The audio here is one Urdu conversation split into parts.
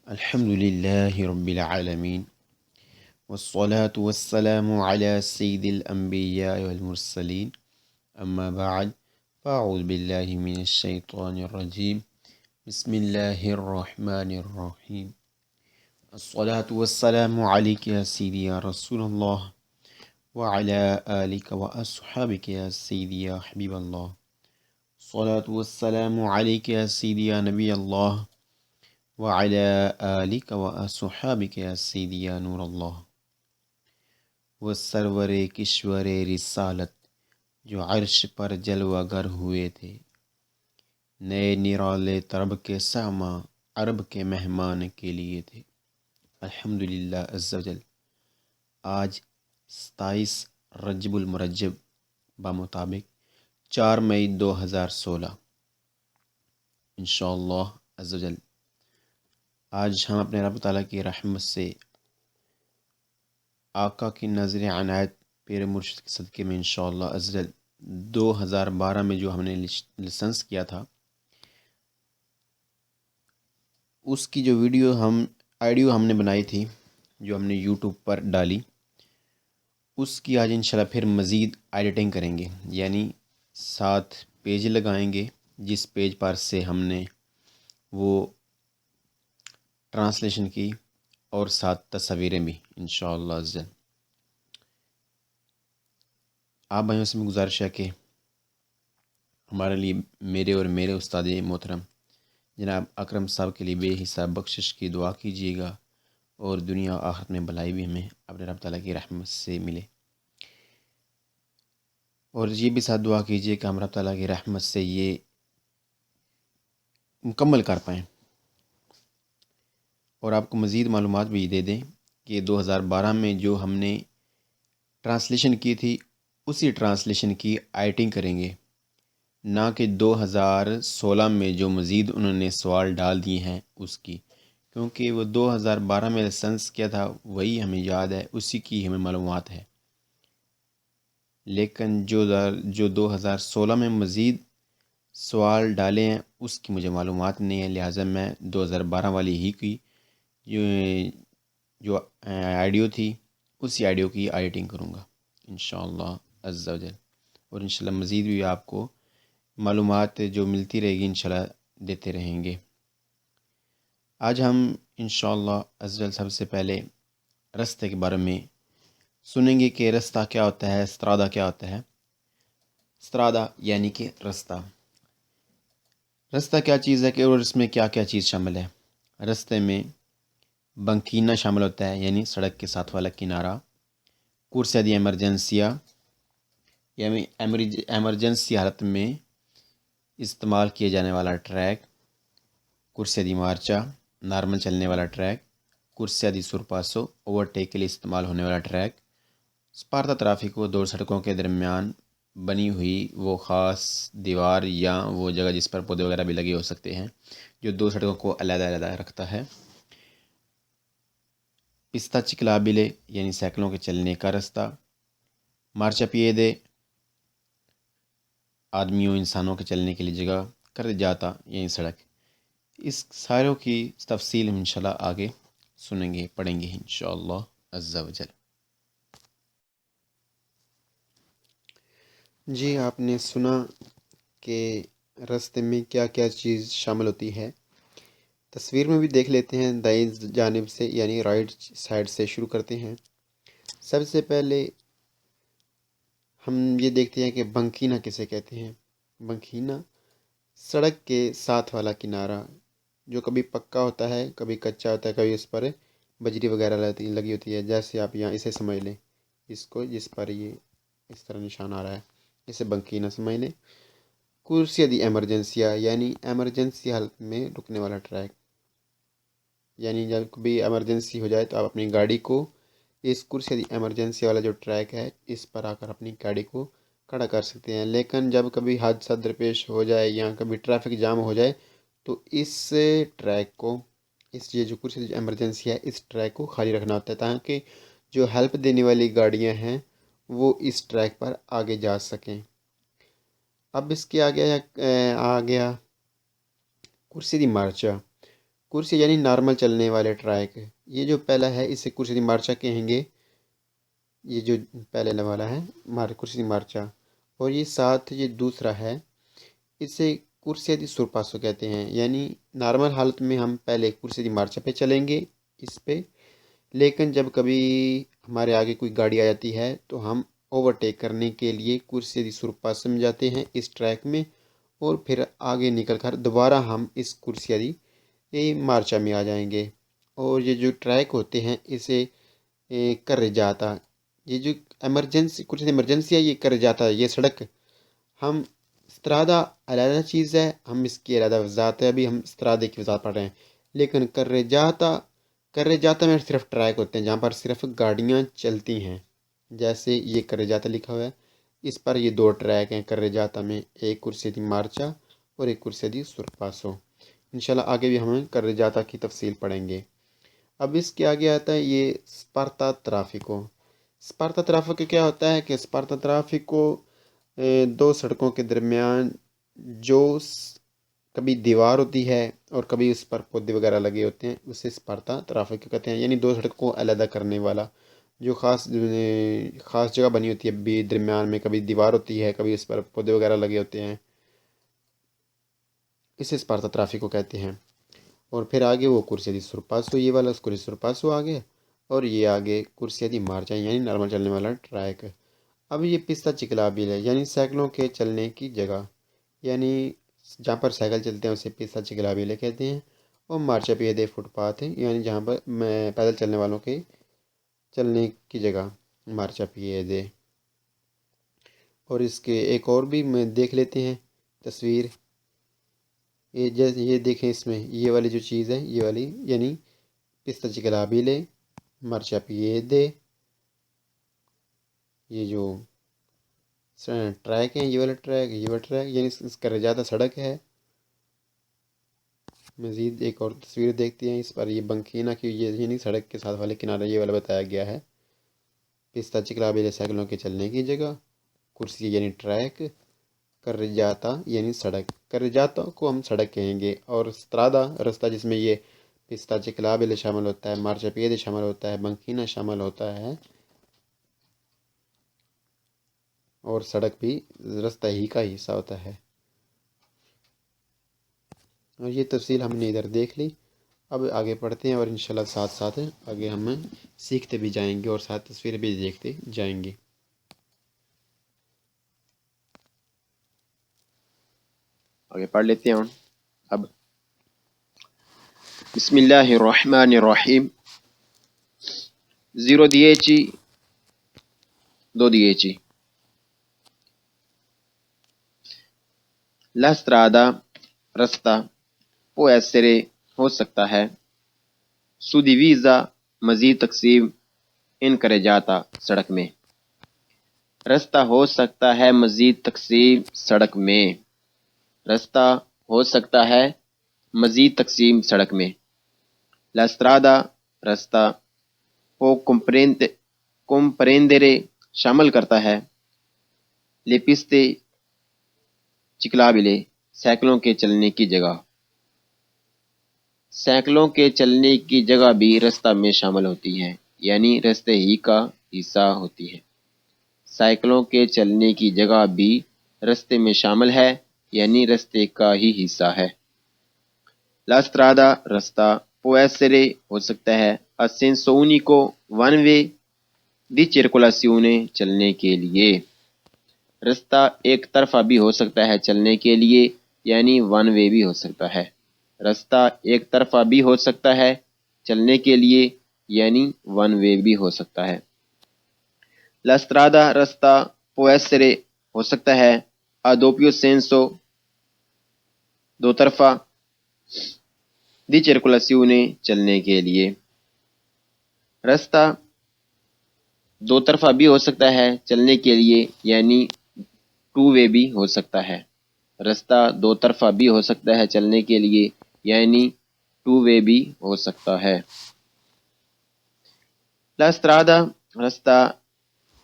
الحمد لله رب العالمين والصلاة والسلام على سيد الأنبياء والمرسلين أما بعد فأعوذ بالله من الشيطان الرجيم بسم الله الرحمن الرحيم الصلاة والسلام عليك يا سيدي يا رسول الله وعلى آلك وأصحابك يا سيدي يا حبيب الله الصلاة والسلام عليك يا سيدي يا نبي الله وعلى آلك وأصحابك يا سيدي يا نور الله وہ سرور کشور رسالت جو عرش پر جلوہ گر ہوئے تھے، نئے نرالے طرب کے ساما عرب کے مہمان کے لیے تھے۔ الحمدللہ عز و جل آج 27 رجب المرجب بمطابق 4 مئی 2016 انشاءاللہ عز و جل آج ہم اپنے رب تعالیٰ کی رحمت سے آقا کی نظر عنایت پیر مرشد کے صدقے میں انشاءاللہ عز و جل 2012 میں جو ہم نے لائسنس کیا تھا، اس کی جو آڈیو ہم نے بنائی تھی، جو ہم نے یوٹیوب پر ڈالی، اس کی آج انشاءاللہ پھر مزید ایڈیٹنگ کریں گے، یعنی 7 پیج لگائیں گے، جس پیج پر سے ہم نے وہ ٹرانسلیشن کی، اور 7 تصاویریں بھی انشاءاللہ عز و جل۔ آپ بھائیوں سے میں گزارش ہے کہ ہمارے لیے میرے اور میرے استاد محترم جناب اکرم صاحب کے لیے بے حساب بخشش کی دعا کیجیے گا، اور دنیا و آخرت میں بھلائی بھی ہمیں اپنے رب تعالیٰ کی رحمت سے ملے، اور یہ بھی ساتھ دعا کیجیے کہ ہم رب تعالیٰ کی رحمت سے یہ مکمل کر پائیں، اور آپ کو مزید معلومات بھی دے دیں کہ 2012 میں جو ہم نے ٹرانسلیشن کی تھی، اسی ٹرانسلیشن کی ایڈیٹنگ کریں گے، نہ کہ 2016 میں جو مزید انہوں نے سوال ڈال دیے ہیں اس کی، کیونکہ وہ 2012 میں لائسنس کیا تھا وہی ہمیں یاد ہے، اسی کی ہمیں معلومات ہے، لیکن جو 2016 میں مزید سوال ڈالے ہیں اس کی مجھے معلومات نہیں ہے، لہٰذا میں 2012 والی ہی کی جو آڈیو تھی اسی آڈیو کی ایڈیٹنگ کروں گا انشاءاللہ عز و جل، اور انشاءاللہ مزید بھی آپ کو معلومات جو ملتی رہے گی انشاءاللہ دیتے رہیں گے۔ آج ہم انشاءاللہ عز و جل سب سے پہلے رستے کے بارے میں سنیں گے کہ رستہ کیا ہوتا ہے، استرادہ کیا ہوتا ہے۔ استرادہ یعنی کہ رستہ کیا چیز ہے کہ اور اس میں کیا کیا چیز شامل ہے۔ رستے میں بنکینہ شامل ہوتا ہے، یعنی سڑک کے ساتھ والا کنارہ، کرسیہ دی ایمرجنسیا یعنی ایمرجنسی حالت میں استعمال کیے جانے والا ٹریک، کرسیہ دی مارچا نارمل چلنے والا ٹریک، کرسیہ دی سرپاسو اوورٹیک کے لیے استعمال ہونے والا ٹریک، سپارتا ٹرافک کو 2 سڑکوں کے درمیان بنی ہوئی وہ خاص دیوار یا وہ جگہ جس پر پودے وغیرہ بھی لگے ہو سکتے ہیں، جو 2 سڑکوں کو علیحدہ علیحدہ رکھتا ہے۔ پستہ چکلابلے یعنی سائیکلوں کے چلنے کا رستہ، مارچا پیدے آدمیوں انسانوں کے چلنے کے لیے جگہ، کر جاتا یعنی سڑک۔ اس ساروں کی تفصیل ہم انشاءاللہ آگے سنیں گے، پڑھیں گے انشاءاللہ عز و جل۔ جی آپ نے سنا کہ راستے میں کیا کیا چیز شامل ہوتی ہے، تصویر میں بھی دیکھ لیتے ہیں۔ دائیں جانب سے یعنی رائٹ سائڈ سے شروع کرتے ہیں۔ سب سے پہلے ہم یہ دیکھتے ہیں کہ بنکینہ کسے کہتے ہیں۔ بنکینہ سڑک کے ساتھ والا کنارہ، جو کبھی پکا ہوتا ہے کبھی کچا ہوتا ہے، کبھی اس پر بجری وغیرہ لگی ہوتی ہے، جیسے آپ یہاں اسے سمجھ لیں، اس کو جس پر یہ اس طرح نشان آ رہا ہے، اسے بنکینہ سمجھ لیں۔ کرسیہ دی ایمرجنسیا یعنی ایمرجنسی حالت میں رکنے والا ٹریک، یعنی جب کبھی ایمرجنسی ہو جائے تو آپ اپنی گاڑی کو اس کرسیہ دی ایمرجنسی والا جو ٹریک ہے اس پر آ کر اپنی گاڑی کو کھڑا کر سکتے ہیں۔ لیکن جب کبھی حادثہ درپیش ہو جائے یا کبھی ٹریفک جام ہو جائے تو اس ٹریک کو، یہ جو کرسیہ دی ایمرجنسی ہے، اس ٹریک کو خالی رکھنا ہوتا ہے تاکہ جو ہیلپ دینے والی گاڑیاں ہیں وہ اس ٹریک پر آگے جا سکیں۔ اب اس کے آگے آ گیا کرسیہ دی مارچا۔ کرسی یعنی نارمل چلنے والے ٹریک، یہ جو پہلا ہے اسے کرسی دی مارچا کہیں گے، یہ جو پہلے والا ہے کرسی دی مارچا، اور یہ ساتھ یہ دوسرا ہے اسے کرسی دی سورپاسو کہتے ہیں، یعنی نارمل حالت میں ہم پہلے کرسی دی مارچا پہ چلیں گے اس پہ، لیکن جب کبھی ہمارے آگے کوئی گاڑی آ جاتی ہے تو ہم اوورٹیک کرنے کے لیے کرسی دی سورپاسو میں جاتے ہیں اس ٹریک میں، اور پھر آگے نکل کر دوبارہ ہم اس کرسی دی مارچا میں آ جائیں گے۔ اور یہ جو ٹریک ہوتے ہیں اسے کر جاتا، یہ جو ایمرجنسی کچھ ایمرجنسی ہے، یہ کر جاتا ہے، یہ سڑک ہم استرادہ علیحدہ چیز ہے، ہم اس کی علیحدہ وضاحت ہے، ابھی ہم استرادے کی وضاحت پڑھ رہے ہیں، لیکن کر جاتا میں صرف ٹریک ہوتے ہیں جہاں پر صرف گاڑیاں چلتی ہیں، جیسے یہ کر جاتا لکھا ہوا ہے، اس پر یہ دو ٹریک ہیں کر جاتا میں، ایک کرسی دی مارچا اور ایک کرسی دی سورپاسو۔ انشاءاللہ آگے بھی ہم کر جاتا کی تفصیل پڑھیں گے۔ اب اس کے آگے آتا ہے یہ اسپارتا ترافیکو۔ اسپارتا ترافیکو کیا ہوتا ہے کہ اسپارتا ترافیکو دو سڑکوں کے درمیان جو کبھی دیوار ہوتی ہے اور کبھی اس پر پودے وغیرہ لگے ہوتے ہیں اسے اسپارتا ترافیکو کہتے ہیں، یعنی دو سڑکوں کو علیحدہ کرنے والا جو خاص جگہ بنی ہوتی ہے، بھی درمیان میں کبھی دیوار ہوتی ہے، کبھی اس پر پودے وغیرہ لگے ہوتے ہیں، اسے اسپارتا ترافیکو کہتے ہیں۔ اور پھر آگے وہ کرسی دی سورپاسو، یہ والا اس کرسی سورپاسو آگے، اور یہ آگے کرسی دی مارچا یعنی نارمل چلنے والا ٹریک۔ اب یہ پستہ چکلابل ہے، یعنی سائیکلوں کے چلنے کی جگہ، یعنی جہاں پر سائیکل چلتے ہیں اسے پستہ چکلابل کہتے ہیں، اور مارچا پیادے فٹ پاتھ ہے، یعنی جہاں پر پیدل چلنے والوں کے چلنے کی جگہ مارچا پیادے۔ اور اس کے ایک اور بھی میں دیکھ لیتے ہیں تصویر، یہ دیکھیں اس میں یہ والی جو چیز ہے یہ والی یعنی پستہ چکلابل مارچا پیادے، یہ جو ٹریک ہیں یہ والا ٹریک، یہ والا ٹریک یعنی اس کا زیادہ سڑک ہے۔ مزید ایک اور تصویر دیکھتے ہیں، اس پر یہ بنکینا کی یعنی سڑک کے ساتھ والے کنارے یہ والا بتایا گیا ہے، پستہ چکلابل سائیکلوں کے چلنے کی جگہ، کرسی یعنی ٹریک، کر جاتا یعنی سڑک، کر جاتا کو ہم سڑک کہیں گے، اور استرادا رستہ جس میں یہ پستہ چکلابل شامل ہوتا ہے، مارچا پیادے شامل ہوتا ہے، بنکینا شامل ہوتا ہے، اور سڑک بھی رستہ ہی کا حصہ ہوتا ہے۔ اور یہ تفصیل ہم نے ادھر دیکھ لی، اب آگے پڑھتے ہیں اور انشاءاللہ ساتھ ساتھ آگے ہم سیکھتے بھی جائیں گے اور ساتھ تصویریں بھی دیکھتے جائیں گے۔ آگے پڑھ لیتے ہیں اب۔ بسم اللہ الرحمن الرحیم۔ 0 2 La strada رستہ può essere ہو سکتا ہے suddivisa مزید تقسیم ان کرے جاتا سڑک میں، رستہ ہو سکتا ہے مزید تقسیم سڑک میں، رستہ ہو سکتا ہے مزید تقسیم سڑک میں۔ La strada رستہ può comprendere شامل کرتا ہے le piste ciclabili سائیکلوں کے چلنے کی جگہ، سائیکلوں کے چلنے کی جگہ بھی رستہ میں شامل ہوتی ہے، یعنی رستے ہی کا حصہ ہوتی ہے۔ سائیکلوں کے چلنے کی جگہ بھی رستے میں شامل ہے، یعنی رستے کا ہی حصہ ہے۔ La strada رستہ può essere ہو سکتا ہے a senso unico one way di circolazione چلنے کے لیے، رستہ ایک طرفہ بھی ہو سکتا ہے چلنے کے لیے، یعنی ون وے بھی ہو سکتا ہے، رستہ ایک طرفہ بھی ہو سکتا ہے چلنے کے لیے، یعنی ون وے بھی ہو سکتا ہے۔ La strada رستہ può essere ہو سکتا ہے a doppio senso دو طرفہ di circolazione چلنے کے لیے، رستہ دو طرفہ بھی ہو سکتا ہے چلنے کے لیے، یعنی ٹو وے بھی ہو سکتا ہے، رستہ دو طرفہ بھی ہو سکتا ہے چلنے کے لیے، یعنی ٹو وے بھی ہو سکتا ہے۔ La strada رستہ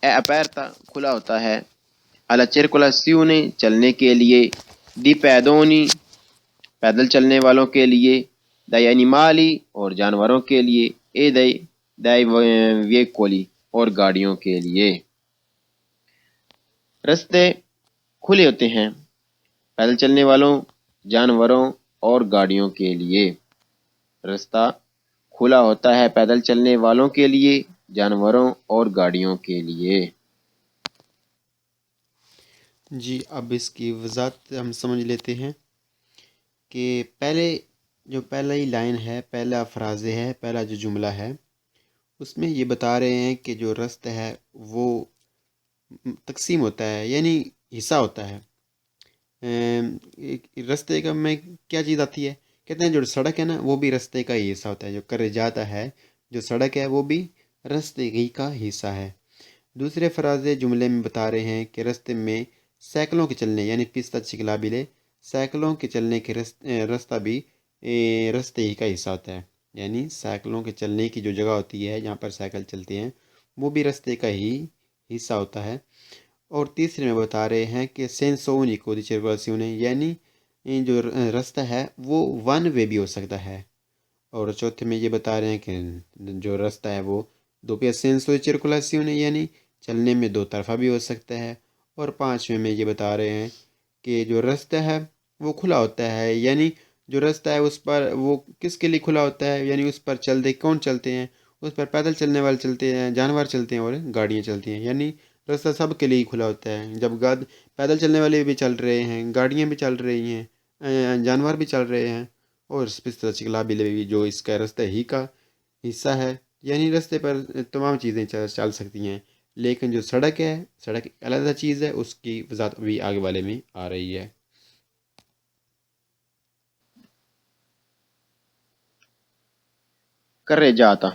è aperta کھلا ہوتا ہے alla circolazione چلنے کے لیے di pedoni پیدل چلنے والوں کے لیے dai animali اور جانوروں کے لیے، e dai veicoli اور گاڑیوں کے لیے۔ رستے کھلے ہوتے ہیں پیدل چلنے والوں، جانوروں اور گاڑیوں کے لیے۔ رستہ کھلا ہوتا ہے پیدل چلنے والوں کے لیے، جانوروں اور گاڑیوں کے لیے۔ جی اب اس کی وضاحت ہم سمجھ لیتے ہیں کہ پہلی لائن ہے، پہلا فراز ہے، پہلا جو جملہ ہے اس میں یہ بتا رہے ہیں کہ جو رستہ ہے وہ تقسیم ہوتا ہے، یعنی حصہ ہوتا ہے۔ رستے کا میں کیا چیز آتی ہے؟ کہتے ہیں جو سڑک ہے نا وہ بھی رستے کا ہی حصہ ہوتا ہے، جو کرے جاتا ہے جو سڑک ہے وہ بھی رستے ہی کا حصہ ہے۔ دوسرے فراز جملے میں بتا رہے ہیں کہ رستے میں سائیکلوں کے چلنے یعنی پستہ چکلابلے، سائیکلوں کے چلنے کے رستہ بھی رستے ہی کا حصہ ہوتا ہے، یعنی سائیکلوں کے چلنے کی جو جگہ ہوتی ہے جہاں پر سائیکل چلتے ہیں وہ بھی رستے کا ہی حصہ ہوتا ہے۔ اور تیسرے میں بتا رہے ہیں کہ سینسو اونیکو دی circolazione، یعنی جو رستہ ہے وہ ون وے بھی ہو سکتا ہے۔ اور چوتھے میں یہ بتا رہے ہیں کہ جو رستہ ہے وہ دوپیا سینسو دی circolazione، یعنی چلنے میں دو طرفہ بھی ہو سکتا ہے۔ اور پانچویں میں یہ بتا رہے ہیں کہ جو رستہ ہے وہ کھلا ہوتا ہے، یعنی جو رستہ ہے اس پر وہ کس کے لیے کھلا ہوتا ہے، یعنی اس پر کون چلتے ہیں؟ اس پر پیدل چلنے والے چلتے ہیں، جانور چلتے ہیں اور گاڑیاں چلتی ہیں، یعنی راستہ سب کے لیے کھلا ہوتا ہے۔ جب پیدل چلنے والے بھی چل رہے ہیں، گاڑیاں بھی چل رہی ہیں، جانور بھی چل رہے ہیں، اور پستہ چکلابلے بھی جو اس کا رستہ ہی کا حصہ ہے، یعنی راستے پر تمام چیزیں چل سکتی ہیں۔ لیکن جو سڑک ہے، سڑک علیحدہ چیز ہے، اس کی وضاحت بھی آگے والے میں آ رہی ہے۔ کرے جاتا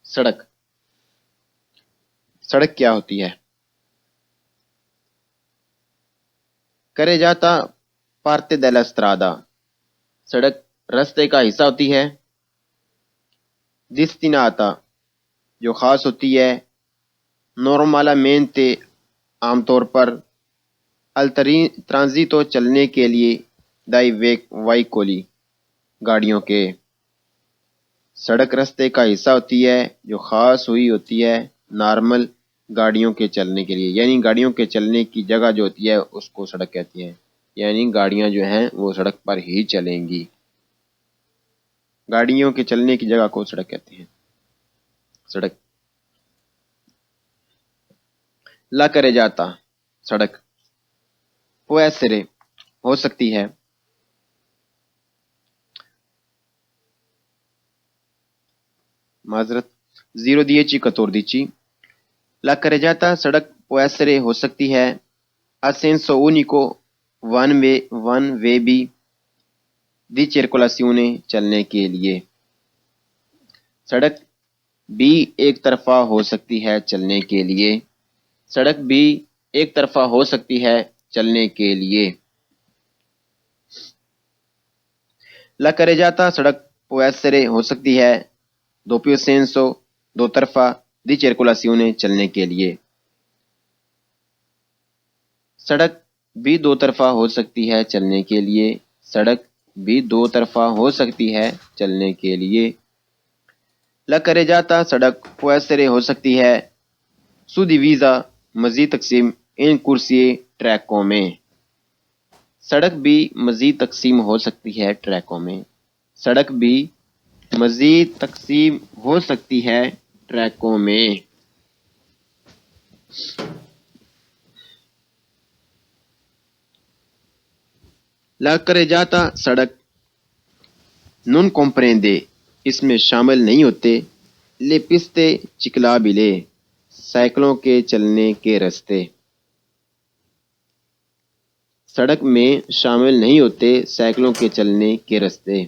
سڑک، سڑک کیا ہوتی ہے؟ کرے جاتا پارتے della strada، سڑک رستے کا حصہ ہوتی ہے۔ destinata جو خاص ہوتی ہے۔ normalmente عام طور پر۔ al transito چلنے کے لیے، dai veicoli گاڑیوں کے۔ سڑک رستے کا حصہ ہوتی ہے جو خاص ہوئی ہوتی ہے نارمل گاڑیوں کے چلنے کے لیے، یعنی گاڑیوں کے چلنے کی جگہ جو ہوتی ہے اس کو سڑک کہتی ہیں، یعنی گاڑیاں جو ہیں وہ سڑک پر ہی چلیں گی۔ گاڑیوں کے چلنے کی جگہ کو سڑک کہتے ہیں، سڑک۔ لا کرے جاتا سڑک، può essere ہو سکتی ہے۔ معذرت 0-10-14 لا کرے جاتا سڑک può essere ہو سکتی ہے a senso unico one way بھی دی circolazione چلنے کے لیے۔ سڑک بھی ایک طرفہ ہو سکتی ہے چلنے کے لیے، سڑک بھی ایک طرفہ ہو سکتی ہے چلنے کے لیے۔ لا کرے جاتا سڑک può essere ہو سکتی ہے doppio senso دو طرفہ دی circolazione چلنے کے لیے۔ سڑک بھی دو طرفہ ہو سکتی ہے چلنے کے لیے، سڑک بھی دو طرفہ ہو سکتی ہے چلنے کے لیے۔ لا کرے جاتا سڑک può essere ہو سکتی ہے suddivisa مزید تقسیم ان corsie ٹریکوں میں، سڑک بھی مزید تقسیم ہو سکتی ہے ٹریکوں میں، سڑک بھی مزید تقسیم ہو سکتی ہے ٹریکوں میں۔ لا کرے جاتا سڑک non comprende اس میں شامل نہیں ہوتے le piste ciclabili سائیکلوں کے چلنے کے راستے، سڑک میں شامل نہیں ہوتے سائیکلوں کے چلنے کے راستے،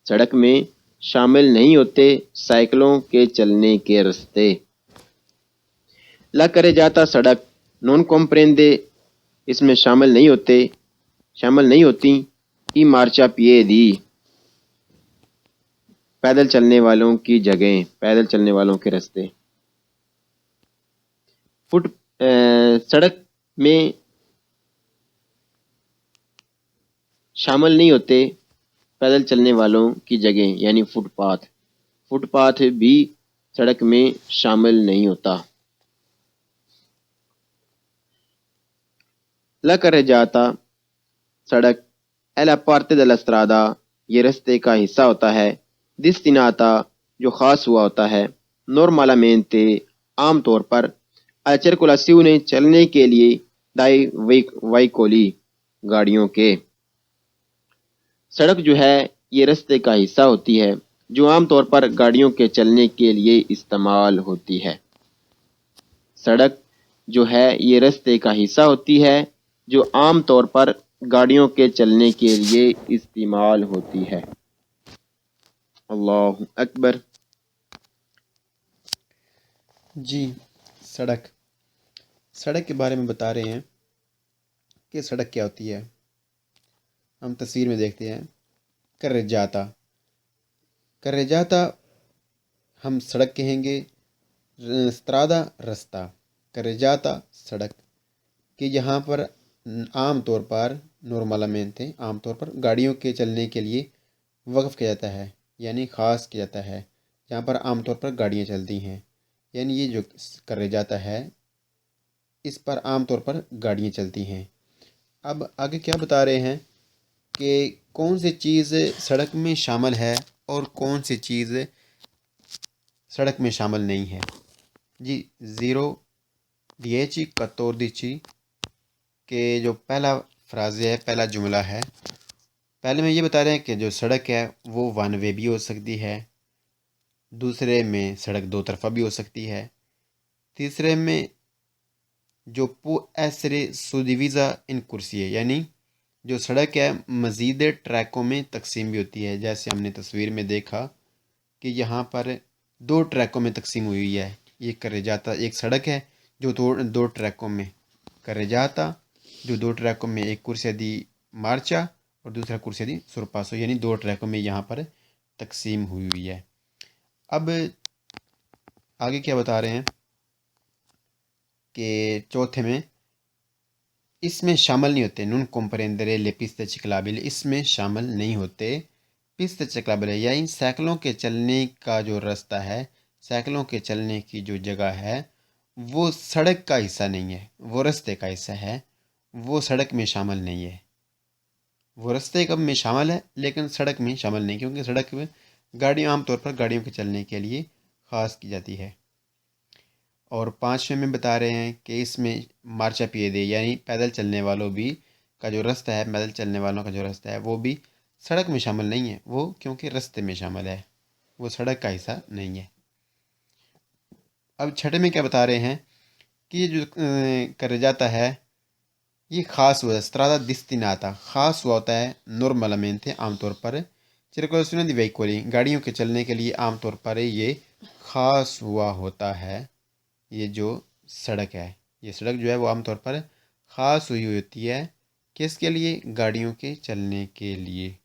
سڑک میں شامل نہیں ہوتے سائیکلوں کے چلنے کے راستے۔ لا کرے جاتا سڑک non comprende اس میں شامل نہیں ہوتی ای مارچا پییدی پیدل چلنے والوں کی جگہیں، پیدل چلنے والوں کے راستے۔ سڑک میں شامل نہیں ہوتے پیدل چلنے والوں کی جگہ یعنی فٹ پاتھ. فٹ پاتھ بھی سڑک میں شامل نہیں ہوتا. La carreggiata سڑک è la parte della strada یہ رستے کا حصہ ہوتا ہے. destinata جو خاص ہوا ہوتا ہے. normalmente عام طور پر. alla circolazione چلنے کے لیے. dai veicoli گاڑیوں کے. سڑک جو ہے یہ رستے کا حصہ ہوتی ہے جو عام طور پر گاڑیوں کے چلنے کے لیے استعمال ہوتی ہے. سڑک جو ہے یہ رستے کا حصہ ہوتی ہے جو عام طور پر گاڑیوں کے چلنے کے لیے استعمال ہوتی ہے. اللہ اکبر. جی سڑک کے بارے میں بتا رہے ہیں کہ سڑک کیا ہوتی ہے. ہم تصویر میں دیکھتے ہیں کرے جاتا ہم سڑک کہیں گے. استرادا رستہ. کرے جاتا سڑک کہ یہاں پر عام طور پر نارمالمنتے عام طور پر گاڑیوں کے چلنے کے لیے وقف کیا جاتا ہے یعنی خاص کیا جاتا ہے جہاں پر عام طور پر گاڑیاں چلتی ہیں. یعنی یہ جو کرے جاتا ہے اس پر عام طور پر گاڑیاں چلتی ہیں. اب آگے کیا بتا رہے ہیں کہ کون سی چیز سڑک میں شامل ہے اور کون سی چیز سڑک میں شامل نہیں ہے. جی 0 10 14 کہ جو پہلا فراز ہے پہلا جملہ ہے. پہلے میں یہ بتا رہے ہیں کہ جو سڑک ہے وہ ون وے بھی ہو سکتی ہے. دوسرے میں سڑک دو طرفہ بھی ہو سکتی ہے. تیسرے میں جو پو ایسرے سودیویزا ان کرسی ہے یعنی جو سڑک ہے مزید ٹریکوں میں تقسیم بھی ہوتی ہے. جیسے ہم نے تصویر میں دیکھا کہ یہاں پر 2 ٹریکوں میں تقسیم ہوئی ہے. یہ کرے جاتا ایک سڑک ہے جو دو ٹریکوں میں کرے جاتا جو 2 ٹریکوں میں ایک کرسیا دی مارچا اور دوسرا کرسیا دی سورپاسو یعنی 2 ٹریکوں میں یہاں پر تقسیم ہوئی ہے. اب آگے کیا بتا رہے ہیں کہ چوتھے میں اس میں شامل نہیں ہوتے. نون کمپرندرے لے پستے چکلابل اس میں شامل نہیں ہوتے. پستے چکلابل یعنی سائیکلوں کے چلنے کا جو راستہ ہے سائیکلوں کے چلنے کی جو جگہ ہے وہ سڑک کا حصہ نہیں ہے وہ رستے کا حصہ ہے. وہ سڑک میں شامل نہیں ہے. وہ رستے کا میں شامل ہے لیکن سڑک میں شامل نہیں کیونکہ سڑک میں گاڑیاں عام طور پر گاڑیوں کے چلنے کے لیے خاص کی جاتی ہے. اور 5ویں میں بتا رہے ہیں کہ اس میں مارچا پیدے یعنی پیدل چلنے والوں بھی کا جو راستہ ہے پیدل چلنے والوں کا جو راستہ ہے وہ بھی سڑک میں شامل نہیں ہے. وہ کیونکہ رستے میں شامل ہے وہ سڑک کا حصہ نہیں ہے. اب 6 میں کیا بتا رہے ہیں کہ یہ جو کرے جاتا ہے یہ خاص ہوا استرادا دستیناتا خاص ہوا ہوتا ہے نارمالمنتے عام طور پر. circolazione di veicoli گاڑیوں کے چلنے کے لیے عام طور پر یہ خاص ہوا ہوتا ہے. یہ جو سڑک ہے یہ سڑک جو ہے وہ عام طور پر خاص ہوئی ہوتی ہے کس کے لیے گاڑیوں کے چلنے کے لیے.